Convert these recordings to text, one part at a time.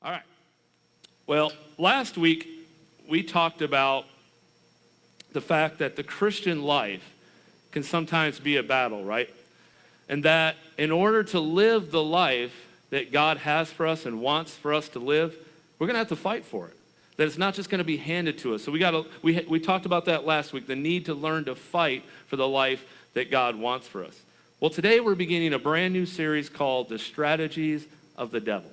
All right. Well, last week we talked about the fact that the Christian life can sometimes be a battle, right? And that in order to live the life that God has for us and wants for us to live, we're going to have to fight for it. That it's not just going to be handed to us. So we talked about that last week, the need to learn to fight for the life that God wants for us. Well, today we're beginning a brand new series called The Strategies of the Devil.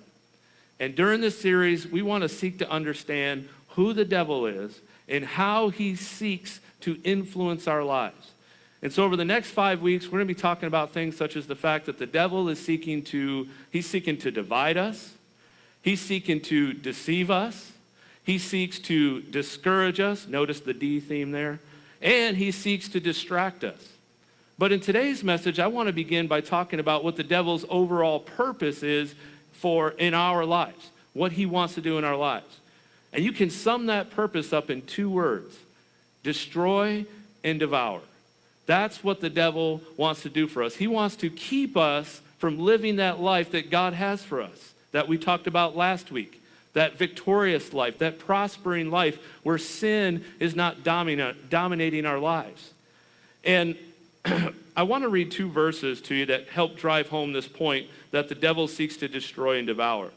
And during this series, we want to seek to understand who the devil is and how he seeks to influence our lives. And so over the next 5 weeks, we're going to be talking about things such as the fact that the devil is seeking to divide us. He's seeking to deceive us. He seeks to discourage us. Notice the D theme there. And he seeks to distract us. But in today's message, I want to begin by talking about what the devil's overall purpose is in our lives, what he wants to do in our lives. And you can sum that purpose up in 2 words: destroy and devour. That's what the devil wants to do for us. He wants to keep us from living that life that God has for us, that we talked about last week, that victorious life, that prospering life where sin is not dominating our lives. And I want to read 2 verses to you that help drive home this point that the devil seeks to destroy and devour.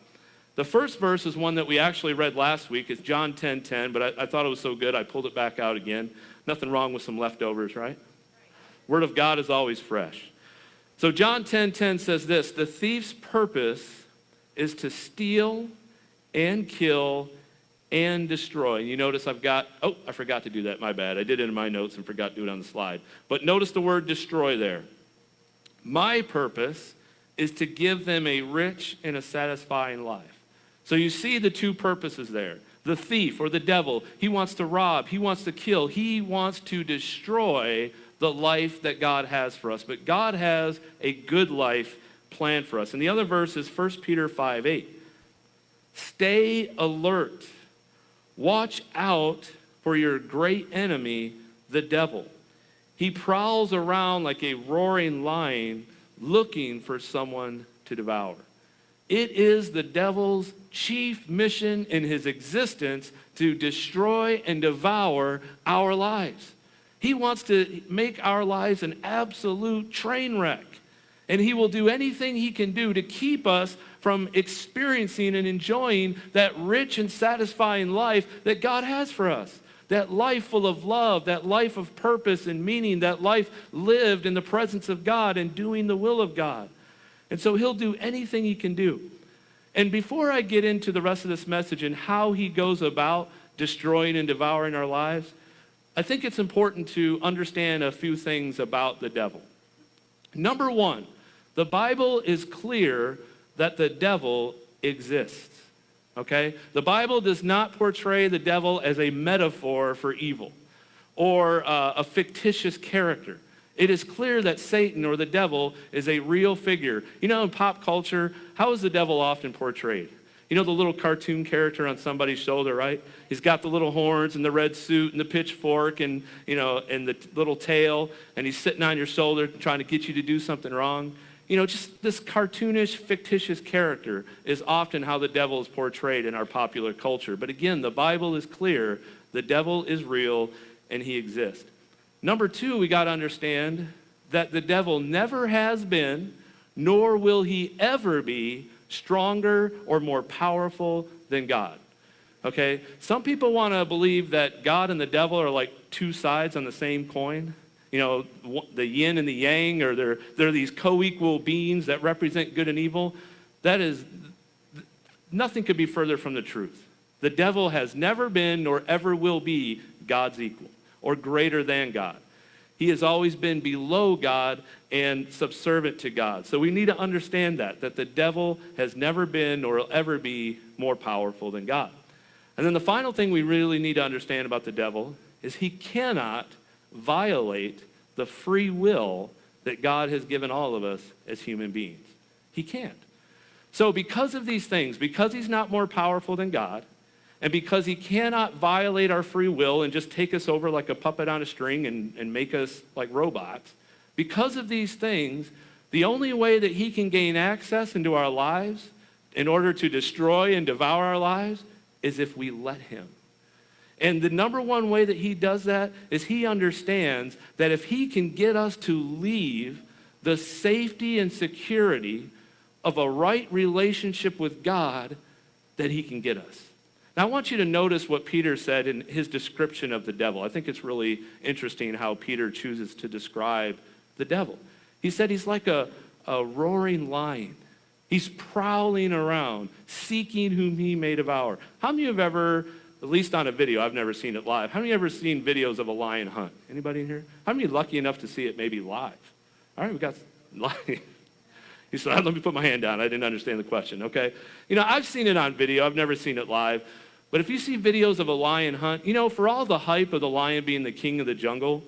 The first verse is one that we actually read last week. It's John 10:10, but I thought it was so good I pulled it back out again. Nothing wrong with some leftovers, right? Word of God is always fresh. So John 10:10 says this: the thief's purpose is to steal and kill and destroy. And you notice I forgot to do that, my bad. I did it in my notes and forgot to do it on the slide. But notice the word destroy there. My purpose is to give them a rich and a satisfying life. So you see the 2 purposes there. The thief or the devil, he wants to rob, he wants to kill, he wants to destroy the life that God has for us. But God has a good life planned for us. And the other verse is 1 Peter 5:8. Stay alert. Watch out for your great enemy, the devil. He prowls around like a roaring lion looking for someone to devour. It is the devil's chief mission in his existence to destroy and devour our lives. He wants to make our lives an absolute train wreck. And he will do anything he can do to keep us from experiencing and enjoying that rich and satisfying life that God has for us. That life full of love, that life of purpose and meaning, that life lived in the presence of God and doing the will of God. And so he'll do anything he can do. And before I get into the rest of this message and how he goes about destroying and devouring our lives, I think it's important to understand a few things about the devil. Number 1, the Bible is clear that the devil exists, okay? The Bible does not portray the devil as a metaphor for evil or a fictitious character. It is clear that Satan or the devil is a real figure. You know, in pop culture, how is the devil often portrayed? You know the little cartoon character on somebody's shoulder, right? He's got the little horns and the red suit and the pitchfork and, and the little tail, and he's sitting on your shoulder trying to get you to do something wrong. Just this cartoonish, fictitious character is often how the devil is portrayed in our popular culture. But again, the Bible is clear. The devil is real, and he exists. Number 2, we got to understand that the devil never has been, nor will he ever be, stronger or more powerful than God. Okay? Some people want to believe that God and the devil are like 2 sides on the same coin. The yin and the yang, or they're these co-equal beings that represent good and evil. Nothing could be further from the truth. The devil has never been nor ever will be God's equal or greater than God. He has always been below God and subservient to God. So we need to understand that the devil has never been nor will ever be more powerful than God. And then the final thing we really need to understand about the devil is he cannot violate the free will that God has given all of us as human beings. He can't. So because of these things, because he's not more powerful than God, and because he cannot violate our free will and just take us over like a puppet on a string and make us like robots, because of these things, the only way that he can gain access into our lives in order to destroy and devour our lives is if we let him. And the number one way that he does that is he understands that if he can get us to leave the safety and security of a right relationship with God, that he can get us. Now, I want you to notice what Peter said in his description of the devil. I think it's really interesting how Peter chooses to describe the devil. He said he's like a roaring lion. He's prowling around, seeking whom he may devour. How many of you have ever, at least on a video, I've never seen it live, how many of you have ever seen videos of a lion hunt? Anybody in here? How many are lucky enough to see it maybe live? All right, we got lion. He said, let me put my hand down. I didn't understand the question, okay? You know, I've seen it on video. I've never seen it live. But if you see videos of a lion hunt, you know, for all the hype of the lion being the king of the jungle,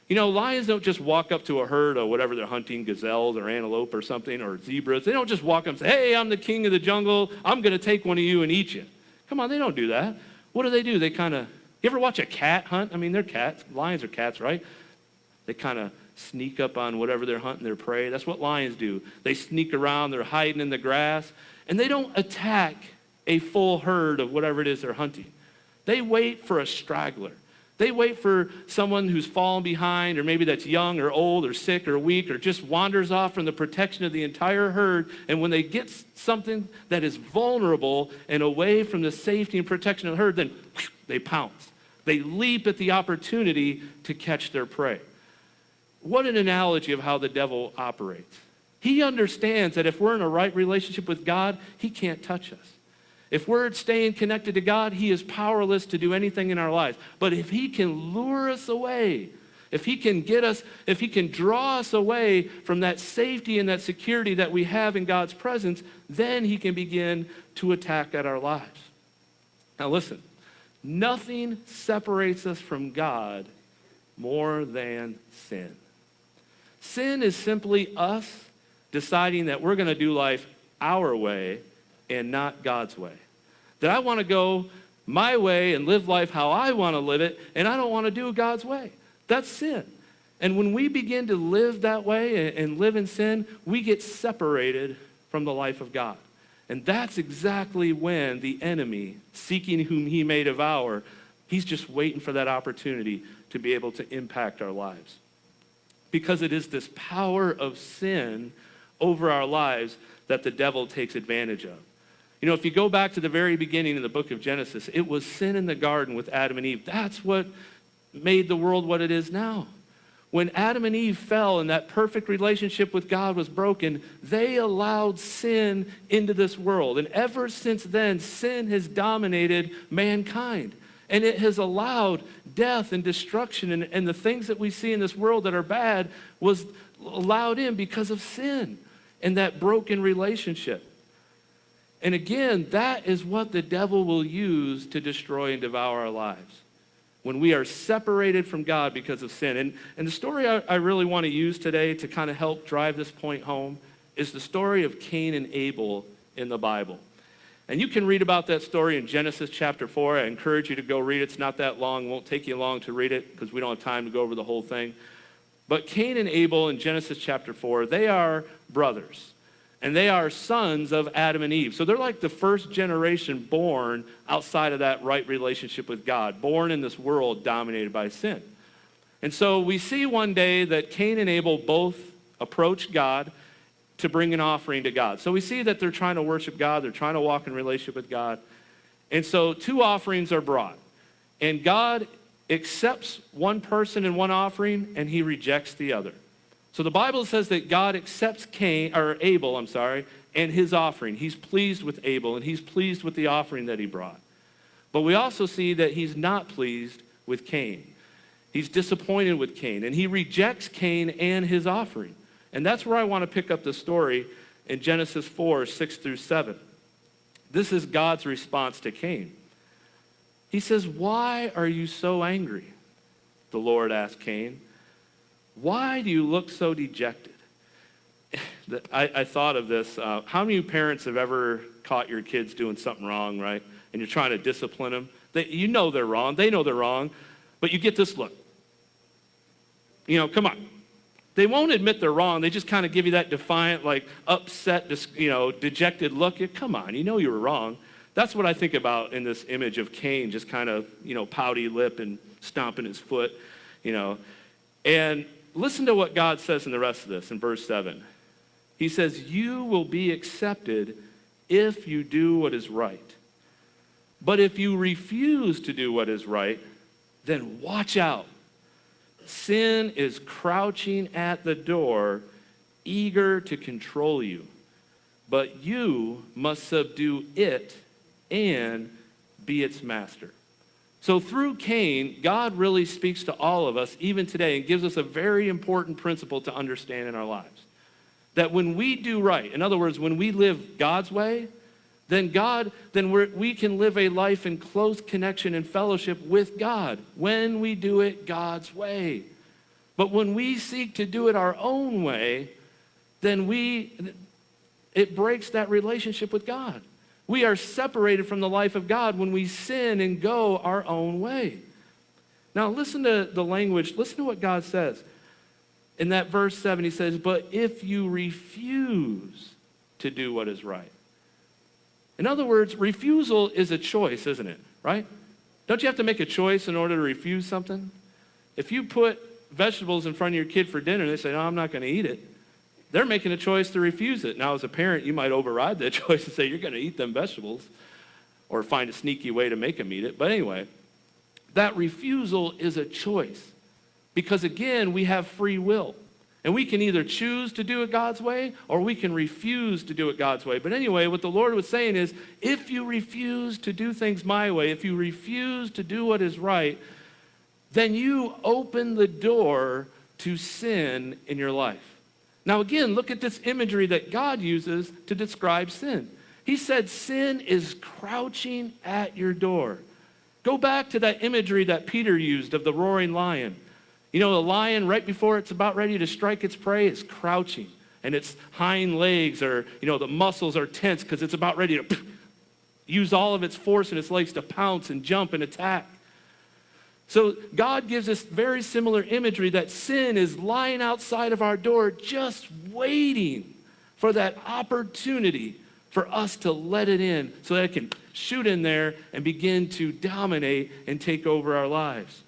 you know, lions don't just walk up to a herd of whatever they're hunting, gazelles or antelope or something, or zebras. They don't just walk up and say, hey, I'm the king of the jungle. I'm going to take one of you and eat you. Come on, they don't do that. What do? They kind of, you ever watch a cat hunt? I mean, they're cats. Lions are cats, right? They kind of sneak up on whatever they're hunting, their prey. That's what lions do. They sneak around, they're hiding in the grass, and they don't attack a full herd of whatever it is they're hunting. They wait for a straggler. They wait for someone who's fallen behind, or maybe that's young or old or sick or weak or just wanders off from the protection of the entire herd. And when they get something that is vulnerable and away from the safety and protection of the herd, then they pounce. They leap at the opportunity to catch their prey. What an analogy of how the devil operates. He understands that if we're in a right relationship with God, he can't touch us. If we're staying connected to God, he is powerless to do anything in our lives. But if he can lure us away, if he can get us, if he can draw us away from that safety and that security that we have in God's presence, then he can begin to attack at our lives. Now listen, nothing separates us from God more than sin. Sin is simply us deciding that we're going to do life our way and not God's way. That I want to go my way and live life how I want to live it, and I don't want to do God's way. That's sin. And when we begin to live that way and live in sin, we get separated from the life of God. And that's exactly when the enemy, seeking whom he may devour, he's just waiting for that opportunity to be able to impact our lives. Because it is this power of sin over our lives that the devil takes advantage of. You know, if you go back to the very beginning of the book of Genesis, it was sin in the garden with Adam and Eve. That's what made the world what it is now. When Adam and Eve fell and that perfect relationship with God was broken, they allowed sin into this world. And ever since then, sin has dominated mankind. And it has allowed death and destruction, and the things that we see in this world that are bad was allowed in because of sin and that broken relationship. And again, that is what the devil will use to destroy and devour our lives. When we are separated from God because of sin. And the story I really want to use today to kind of help drive this point home is the story of Cain and Abel in the Bible. And you can read about that story in Genesis chapter 4. I encourage you to go read it. It's not that long. It won't take you long to read it because we don't have time to go over the whole thing. But Cain and Abel in Genesis chapter 4, they are brothers. And they are sons of Adam and Eve. So they're like the first generation born outside of that right relationship with God, born in this world dominated by sin. And so we see one day that Cain and Abel both approach God to bring an offering to God. So we see that they're trying to worship God. They're trying to walk in relationship with God. And so two offerings are brought. And God accepts one person and one offering, and he rejects the other. So the Bible says that God accepts Abel, and his offering. He's pleased with Abel, and he's pleased with the offering that he brought. But we also see that he's not pleased with Cain. He's disappointed with Cain, and he rejects Cain and his offering. And that's where I want to pick up the story in Genesis 4, 6 through 7. This is God's response to Cain. He says, "Why are you so angry?" The Lord asked Cain. "Why do you look so dejected?" I thought of this. How many parents have ever caught your kids doing something wrong, right? And you're trying to discipline them. You know they're wrong. They know they're wrong. But you get this look. You know, come on. They won't admit they're wrong. They just kind of give you that defiant, like upset, dejected look. Come on, you know you were wrong. That's what I think about in this image of Cain, just kind of, pouty lip and stomping his foot, And listen to what God says in the rest of this in verse 7. He says, you will be accepted if you do what is right. But if you refuse to do what is right, then watch out. Sin is crouching at the door, eager to control you. But you must subdue it and be its master. So through Cain, God really speaks to all of us, even today, and gives us a very important principle to understand in our lives. That when we do right, in other words, when we live God's way, then we can live a life in close connection and fellowship with God when we do it God's way. But when we seek to do it our own way, then it breaks that relationship with God. We are separated from the life of God when we sin and go our own way. Now listen to the language, listen to what God says. In that verse 7, he says, but if you refuse to do what is right. In other words, refusal is a choice, isn't it? Right? Don't you have to make a choice in order to refuse something? If you put vegetables in front of your kid for dinner and they say, no, I'm not going to eat it, they're making a choice to refuse it. Now, as a parent, you might override that choice and say, you're going to eat them vegetables, or find a sneaky way to make them eat it. But anyway, that refusal is a choice. Because again, we have free will. And we can either choose to do it God's way, or we can refuse to do it God's way. But anyway, what the Lord was saying is, if you refuse to do things my way, if you refuse to do what is right, then you open the door to sin in your life. Now again, look at this imagery that God uses to describe sin. He said, sin is crouching at your door. Go back to that imagery that Peter used of the roaring lion. The lion, right before it's about ready to strike its prey, is crouching. And its hind legs are, the muscles are tense because it's about ready to use all of its force in its legs to pounce and jump and attack. So God gives us very similar imagery that sin is lying outside of our door just waiting for that opportunity for us to let it in so that it can shoot in there and begin to dominate and take over our lives.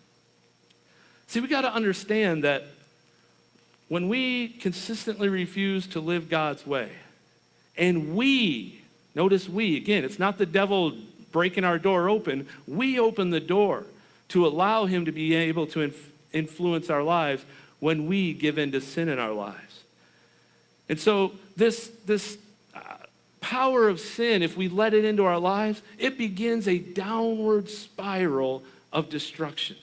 See, we got to understand that when we consistently refuse to live God's way, and notice again, it's not the devil breaking our door open, we open the door to allow him to be able to influence our lives when we give in to sin in our lives. And so this power of sin, if we let it into our lives, it begins a downward spiral of destruction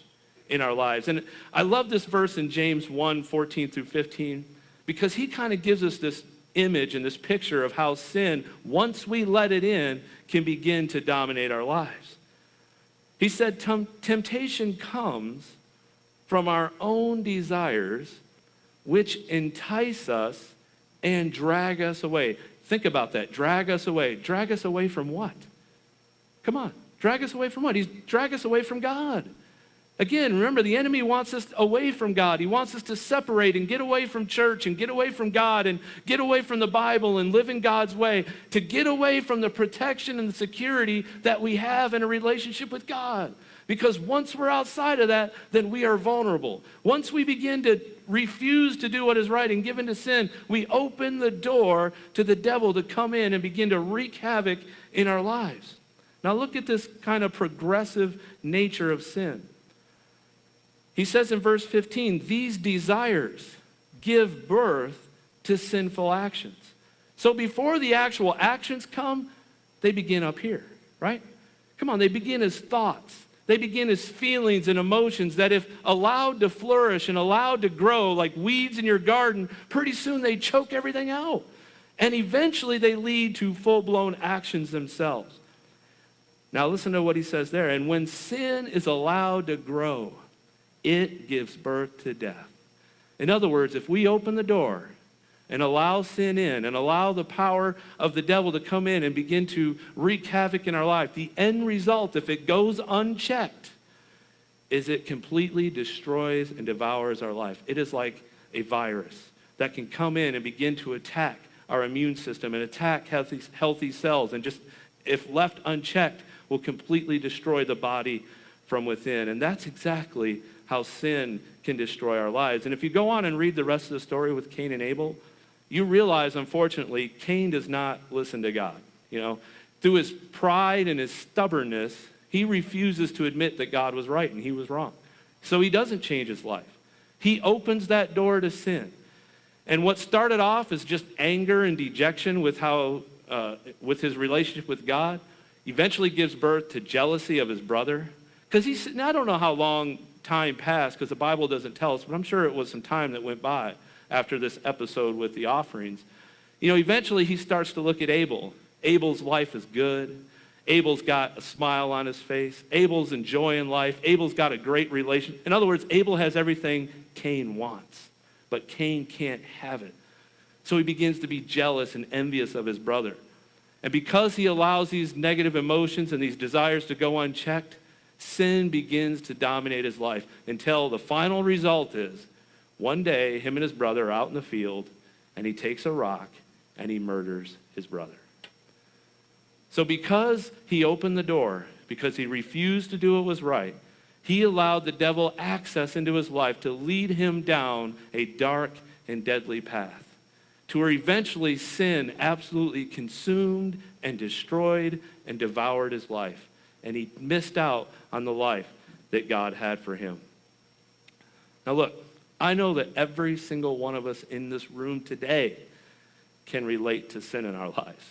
in our lives. And I love this verse in James 1:14 through 15, because he kind of gives us this image and this picture of how sin, once we let it in, can begin to dominate our lives. He said, temptation comes from our own desires, which entice us and drag us away. Think about that. Drag us away. Drag us away from what? Come on. Drag us away from what? Drag us away from God. Again, remember, the enemy wants us away from God. He wants us to separate and get away from church and get away from God and get away from the Bible and live in God's way, to get away from the protection and the security that we have in a relationship with God. Because once we're outside of that, then we are vulnerable. Once we begin to refuse to do what is right and give in to sin, we open the door to the devil to come in and begin to wreak havoc in our lives. Now look at this kind of progressive nature of sin. He says in verse 15, these desires give birth to sinful actions. So before the actual actions come, they begin up here, right? Come on, they begin as thoughts. They begin as feelings and emotions that, if allowed to flourish and allowed to grow like weeds in your garden, pretty soon they choke everything out. And eventually they lead to full-blown actions themselves. Now listen to what he says there. And when sin is allowed to grow, it gives birth to death. In other words, if we open the door and allow sin in and allow the power of the devil to come in and begin to wreak havoc in our life, the end result, if it goes unchecked, is it completely destroys and devours our life. It is like a virus that can come in and begin to attack our immune system and attack healthy cells, and just, if left unchecked, will completely destroy the body from within. And that's exactly how sin can destroy our lives. And if you go on and read the rest of the story with Cain and Abel, you realize, unfortunately, Cain does not listen to God. Through his pride and his stubbornness, he refuses to admit that God was right and he was wrong. So he doesn't change his life. He opens that door to sin. And what started off as just anger and dejection with his relationship with God, eventually gives birth to jealousy of his brother. Because I don't know how long time passed, because the Bible doesn't tell us, but I'm sure it was some time that went by after this episode with the offerings. Eventually he starts to look at Abel. Abel's life is good. Abel's got a smile on his face. Abel's enjoying life. Abel's got a great relation. In other words, Abel has everything Cain wants, but Cain can't have it. So he begins to be jealous and envious of his brother. And because he allows these negative emotions and these desires to go unchecked, sin begins to dominate his life until the final result is, one day, him and his brother are out in the field, and he takes a rock and he murders his brother. So because he opened the door, because he refused to do what was right, he allowed the devil access into his life to lead him down a dark and deadly path, to where eventually sin absolutely consumed and destroyed and devoured his life. And he missed out on the life that God had for him. Now look, I know that every single one of us in this room today can relate to sin in our lives,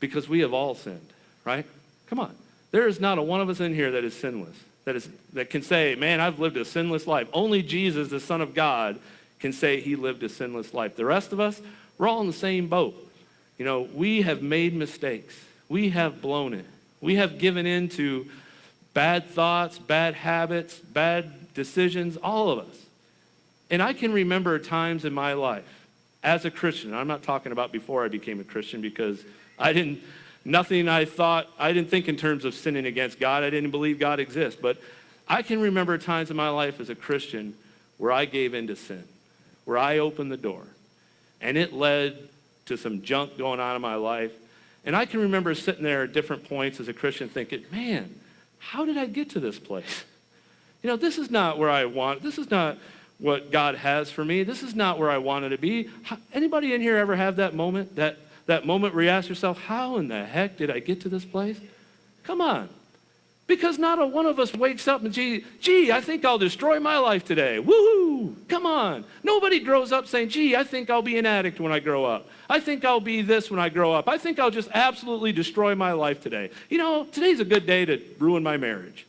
because we have all sinned, right? Come on. There is not a one of us in here that is sinless, that can say, man, I've lived a sinless life. Only Jesus, the Son of God, can say he lived a sinless life. The rest of us, we're all in the same boat. We have made mistakes. We have blown it. We have given in to bad thoughts, bad habits, bad decisions, all of us. And I can remember times in my life as a Christian. I'm not talking about before I became a Christian, because I didn't think in terms of sinning against God. I didn't believe God exists. But I can remember times in my life as a Christian where I gave in to sin, where I opened the door, and it led to some junk going on in my life. And I can remember sitting there at different points as a Christian thinking, man, how did I get to this place? This is not where I want. This is not what God has for me. This is not where I wanted to be. Anybody in here ever have that moment, that moment where you ask yourself, how in the heck did I get to this place? Come on. Because not a one of us wakes up and, gee, I think I'll destroy my life today. Woohoo! Come on. Nobody grows up saying, gee, I think I'll be an addict when I grow up. I think I'll be this when I grow up. I think I'll just absolutely destroy my life today. Today's a good day to ruin my marriage.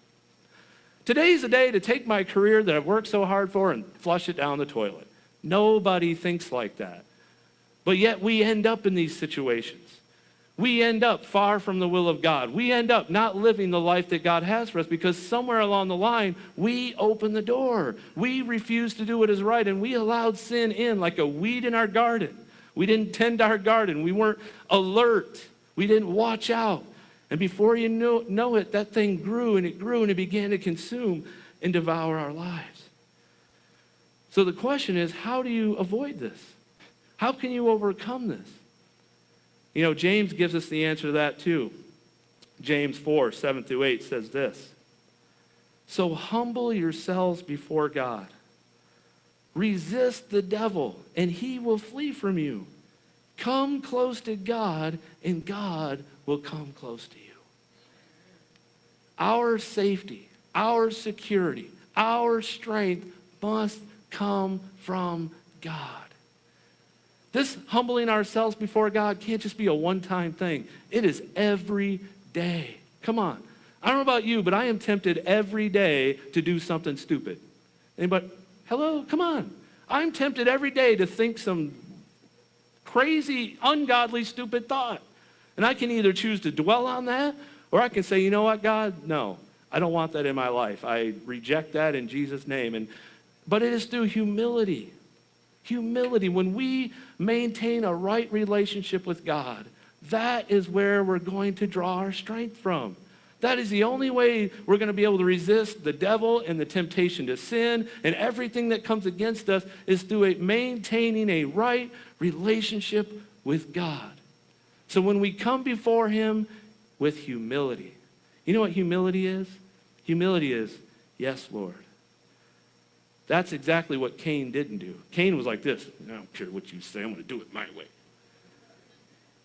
Today's the day to take my career that I've worked so hard for and flush it down the toilet. Nobody thinks like that. But yet we end up in these situations. We end up far from the will of God. We end up not living the life that God has for us, because somewhere along the line, we opened the door. We refused to do what is right, and we allowed sin in like a weed in our garden. We didn't tend our garden. We weren't alert. We didn't watch out. And before you know it, that thing grew and it began to consume and devour our lives. So the question is, how do you avoid this? How can you overcome this? James gives us the answer to that too. James 4:7-8 says this: so humble yourselves before God. Resist the devil, and he will flee from you. Come close to God, and God will come close to you. Our safety, our security, our strength must come from God. This humbling ourselves before God can't just be a one-time thing. It is every day. Come on. I don't know about you, but I am tempted every day to do something stupid. Anybody? Hello? Come on. I'm tempted every day to think some crazy, ungodly, stupid thought. And I can either choose to dwell on that, or I can say, you know what, God? No, I don't want that in my life. I reject that in Jesus' name. But it is through humility. Humility. When we maintain a right relationship with God, that is where we're going to draw our strength from. That is the only way we're going to be able to resist the devil and the temptation to sin and everything that comes against us is through maintaining a right relationship with God. So when we come before him with humility, you know what humility is? Humility is, yes, Lord. That's exactly what Cain didn't do. Cain was like this, I don't care what you say, I'm going to do it my way.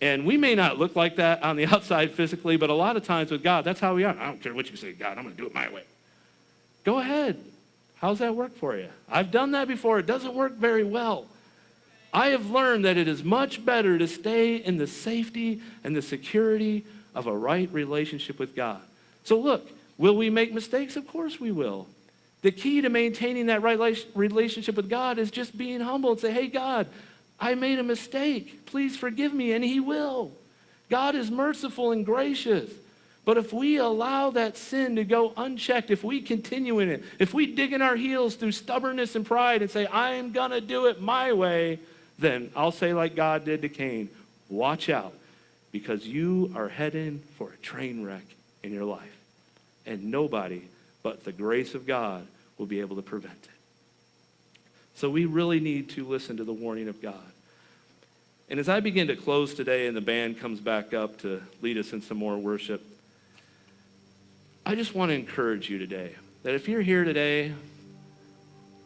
And we may not look like that on the outside physically, but a lot of times with God, that's how we are. I don't care what you say, God, I'm going to do it my way. Go ahead. How's that work for you? I've done that before. It doesn't work very well. I have learned that it is much better to stay in the safety and the security of a right relationship with God. So look, will we make mistakes? Of course we will. The key to maintaining that right relationship with God is just being humble and say, hey, God, I made a mistake. Please forgive me, and he will. God is merciful and gracious. But if we allow that sin to go unchecked, if we continue in it, if we dig in our heels through stubbornness and pride and say, I'm going to do it my way, then I'll say like God did to Cain, watch out, because you are heading for a train wreck in your life. And nobody but the grace of God will be able to prevent it. So we really need to listen to the warning of God. And as I begin to close today and the band comes back up to lead us in some more worship, I just want to encourage you today that if you're here today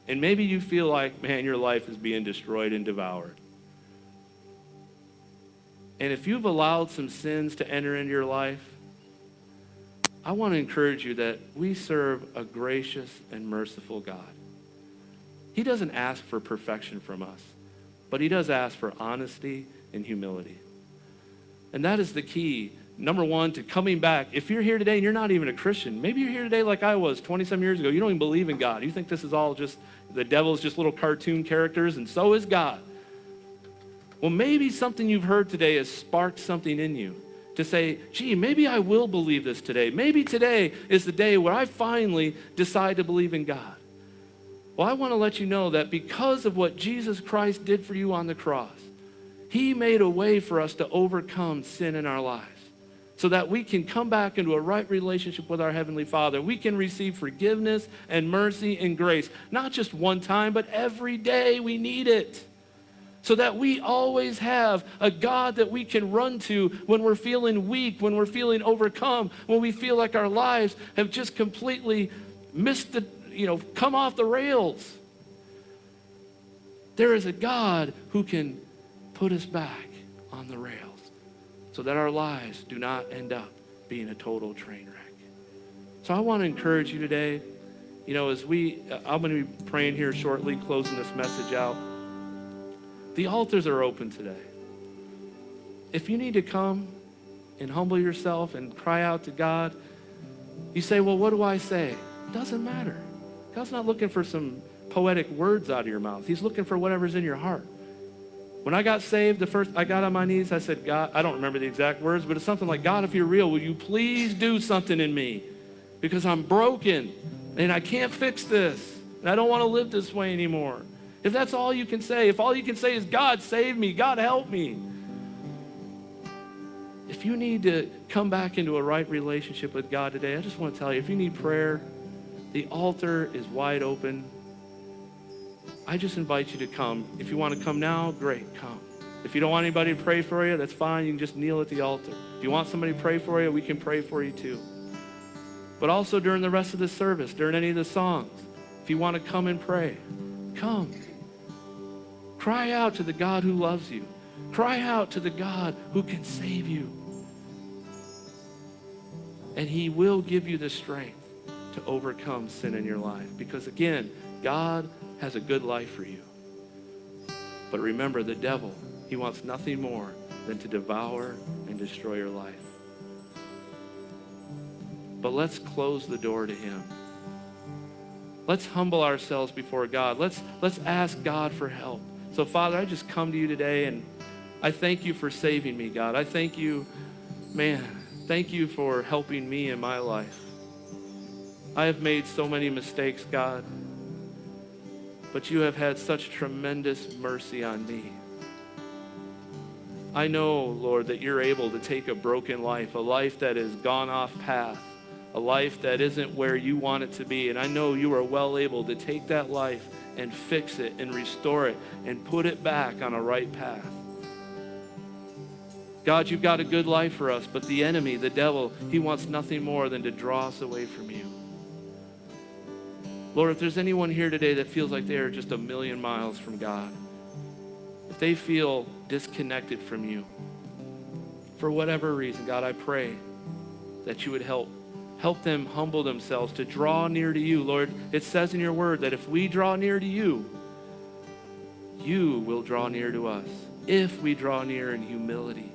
and maybe you feel like, man, your life is being destroyed and devoured, and if you've allowed some sins to enter into your life, I want to encourage you that we serve a gracious and merciful God. He doesn't ask for perfection from us, but he does ask for honesty and humility. And that is the key, number one, to coming back. If you're here today and you're not even a Christian, maybe you're here today like I was 20-some years ago. You don't even believe in God. You think this is all just, the devil's just little cartoon characters, and so is God. Well, maybe something you've heard today has sparked something in you to say, gee, maybe I will believe this today. Maybe today is the day where I finally decide to believe in God. Well, I want to let you know that because of what Jesus Christ did for you on the cross, he made a way for us to overcome sin in our lives so that we can come back into a right relationship with our Heavenly Father. We can receive forgiveness and mercy and grace, not just one time, but every day we need it. So that we always have a God that we can run to when we're feeling weak, when we're feeling overcome, when we feel like our lives have just completely missed the, come off the rails. There is a God who can put us back on the rails so that our lives do not end up being a total train wreck. So I want to encourage you today, as I'm going to be praying here shortly, closing this message out. The altars are open today. If you need to come and humble yourself and cry out to God, you say, well, what do I say? It doesn't matter. God's not looking for some poetic words out of your mouth. He's looking for whatever's in your heart. When I got saved, the first I got on my knees, I said, God, I don't remember the exact words, but it's something like, God, if you're real, will you please do something in me? Because I'm broken and I can't fix this. And I don't want to live this way anymore. If that's all you can say, if all you can say is, God, save me, God, help me. If you need to come back into a right relationship with God today, I just want to tell you, if you need prayer, the altar is wide open. I just invite you to come. If you want to come now, great, come. If you don't want anybody to pray for you, that's fine. You can just kneel at the altar. If you want somebody to pray for you, we can pray for you too. But also during the rest of the service, during any of the songs, if you want to come and pray, come. Cry out to the God who loves you. Cry out to the God who can save you. And he will give you the strength to overcome sin in your life. Because again, God has a good life for you. But remember, the devil, he wants nothing more than to devour and destroy your life. But let's close the door to him. Let's humble ourselves before God. Let's ask God for help. So, Father, I just come to you today, and I thank you for saving me, God. I thank you, thank you for helping me in my life. I have made so many mistakes, God, but you have had such tremendous mercy on me. I know, Lord, that you're able to take a broken life, a life that has gone off path, a life that isn't where you want it to be. And I know you are well able to take that life and fix it and restore it and put it back on a right path. God, you've got a good life for us, but the enemy, the devil, he wants nothing more than to draw us away from you. Lord, if there's anyone here today that feels like they are just a million miles from God, if they feel disconnected from you, for whatever reason, God, I pray that you would help them humble themselves to draw near to you. Lord, it says in your word that if we draw near to you, you will draw near to us. If we draw near in humility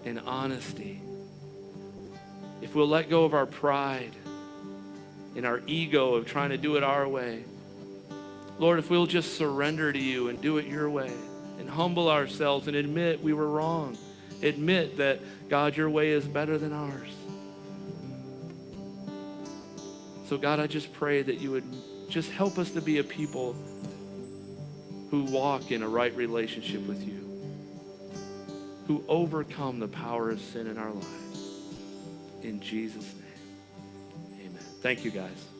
and honesty, if we'll let go of our pride and our ego of trying to do it our way. Lord, if we'll just surrender to you and do it your way and humble ourselves and admit we were wrong. Admit that, God, your way is better than ours. So God, I just pray that you would just help us to be a people who walk in a right relationship with you, who overcome the power of sin in our lives. In Jesus' name, amen. Thank you, guys.